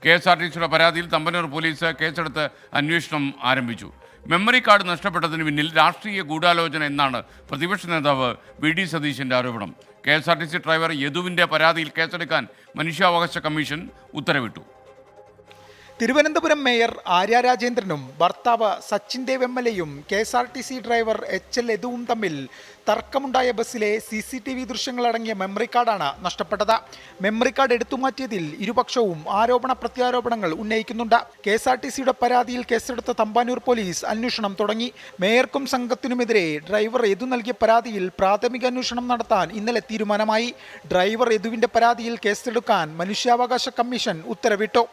KSRTCയുടെ പരാതിയിൽ തമ്പനൂർ പോലീസ് കേസെടുത്ത് അന്വേഷണം ആരംഭിച്ചു. മെമ്മറി കാർഡ് നഷ്ടപ്പെട്ടതിന് പിന്നിൽ രാഷ്ട്രീയ ഗൂഢാലോചന എന്നാണ് പ്രതിപക്ഷ നേതാവ് VD സതീശന്റെ ആരോപണം. KSRTC ഡ്രൈവർ യദുവിന്റെ പരാതിയിൽ കേസെടുക്കാൻ മനുഷ്യാവകാശ കമ്മീഷൻ ഉത്തരവിട്ടു. തിരുവനന്തപുരം മേയർ ആര്യ രാജേന്ദ്രനും ഭർത്താവ് സച്ചിൻ ദേവ് MLAയും KSRTC ഡ്രൈവർ HL യദുവും തമ്മിൽ തർക്കമുണ്ടായ ബസ്സിലെ CCTV ദൃശ്യങ്ങളടങ്ങിയ മെമ്മറി കാർഡാണ് നഷ്ടപ്പെട്ടത്. മെമ്മറി കാർഡ് എടുത്തുമാറ്റിയതിൽ ഇരുപക്ഷവും ആരോപണ പ്രത്യാരോപണങ്ങൾ ഉന്നയിക്കുന്നുണ്ട്. KSRTCയുടെ പരാതിയിൽ കേസെടുത്ത തമ്പാനൂർ പോലീസ് അന്വേഷണം തുടങ്ങി. മേയർക്കും സംഘത്തിനുമെതിരെ ഡ്രൈവർ യദു നൽകിയ പരാതിയിൽ പ്രാഥമിക അന്വേഷണം നടത്താൻ ഇന്നലെ തീരുമാനമായി. ഡ്രൈവർ യദുവിന്റെ പരാതിയിൽ കേസെടുക്കാൻ മനുഷ്യാവകാശ കമ്മീഷൻ ഉത്തരവിട്ടു.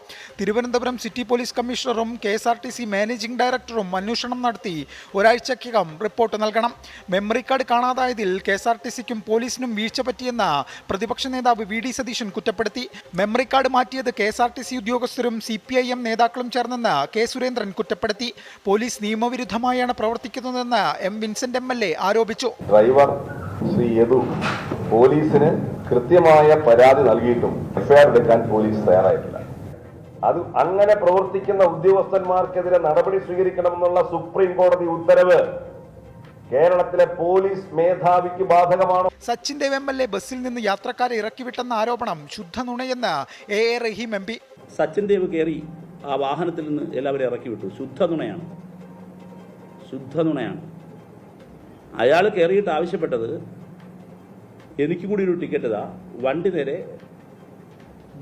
തിരുവനന്തപുരം സിറ്റി പോലീസ് കമ്മീഷണറും KSRTC മാനേജിംഗ് ഡയറക്ടറും അന്വേഷണം നടത്തി ഒരാഴ്ചയ്ക്കകം റിപ്പോർട്ട് നൽകണം. മെമ്മറി കാർഡ് കാണാതായതിൽ KSRTCക്കും പോലീസിനും വീഴ്ച പറ്റിയെന്ന പ്രതിപക്ഷ നേതാവ് VD സതീശൻ കുറ്റപ്പെടുത്തി. മെമ്മറി കാർഡ് മാറ്റിയത് KSRTC ഉദ്യോഗസ്ഥരും CPIM നേതാക്കളും ചേർന്നെന്ന് K സുരേന്ദ്രൻ കുറ്റപ്പെടുത്തി. പോലീസ് നിയമവിരുദ്ധമായാണ് പ്രവർത്തിക്കുന്നതെന്ന് M വിൻസെന്റ് MLA ആരോപിച്ചു. ഡ്രൈവർ ശ്രീ യദു പോലീസിന് കൃത്യമായ പരാതി നൽകിയിട്ടും എഫ്ഐആർ എടുക്കാൻ പോലീസ് തയ്യാറായിട്ടില്ല. അത് അങ്ങനെ പ്രവർത്തിക്കുന്ന ഉദ്യോഗസ്ഥന്മാർക്കെതിരെ നടപടി സ്വീകരിക്കണമെന്നുള്ള സുപ്രീം കോടതി ഉത്തരവ് കേരളത്തിലെ പോലീസ് മേധാവിക്ക് ബാധകമാണോ? സച്ചിൻ ദേവ് MLA ബസ്സിൽ നിന്ന് യാത്രക്കാരെ ഇറക്കിവിട്ടെന്ന ആരോപണം ശുദ്ധ നുണയെന്ന് AA റഹീം MP. സച്ചിൻ ദേവ് കയറി ആ വാഹനത്തിൽ നിന്ന് എല്ലാവരും ഇറക്കി വിട്ടു. ശുദ്ധ നുണയാണ്. അയാൾ കയറിയിട്ട് ആവശ്യപ്പെട്ടത് എനിക്ക് കൂടി ഒരു ടിക്കറ്റ് ഇതാ, വണ്ടി നേരെ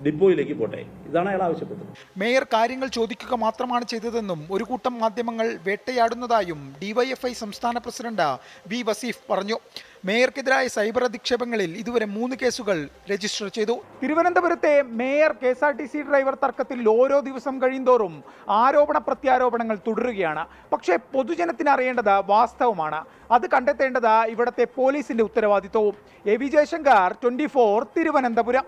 ഡിപ്പോയിലേക്ക് പോട്ടെ, ഇതാണ് അയാൾ ആവശ്യപ്പെട്ടത്. മേയർ കാര്യങ്ങൾ ചോദിക്കുക മാത്രമാണ് ചെയ്തതെന്നും ഒരു കൂട്ടം മാധ്യമങ്ങൾ വേട്ടയാടുന്നതായും DYFI സംസ്ഥാന പ്രസിഡന്റ് V വസീഫ് പറഞ്ഞു. മേയർക്കെതിരായ സൈബർ അധിക്ഷേപങ്ങളിൽ ഇതുവരെ 3 കേസുകൾ രജിസ്റ്റർ ചെയ്തു. തിരുവനന്തപുരത്തെ മേയർ KSRTC ഡ്രൈവർ തർക്കത്തിൽ ഓരോ ദിവസം കഴിയുന്തോറും ആരോപണ പ്രത്യാരോപണങ്ങൾ തുടരുകയാണ്. പക്ഷേ പൊതുജനത്തിന് അറിയേണ്ടത് വാസ്തവമാണ്. അത് കണ്ടെത്തേണ്ടത് ഇവിടുത്തെ പോലീസിന്റെ ഉത്തരവാദിത്വവും. AV ജയശങ്കർ, 24 തിരുവനന്തപുരം.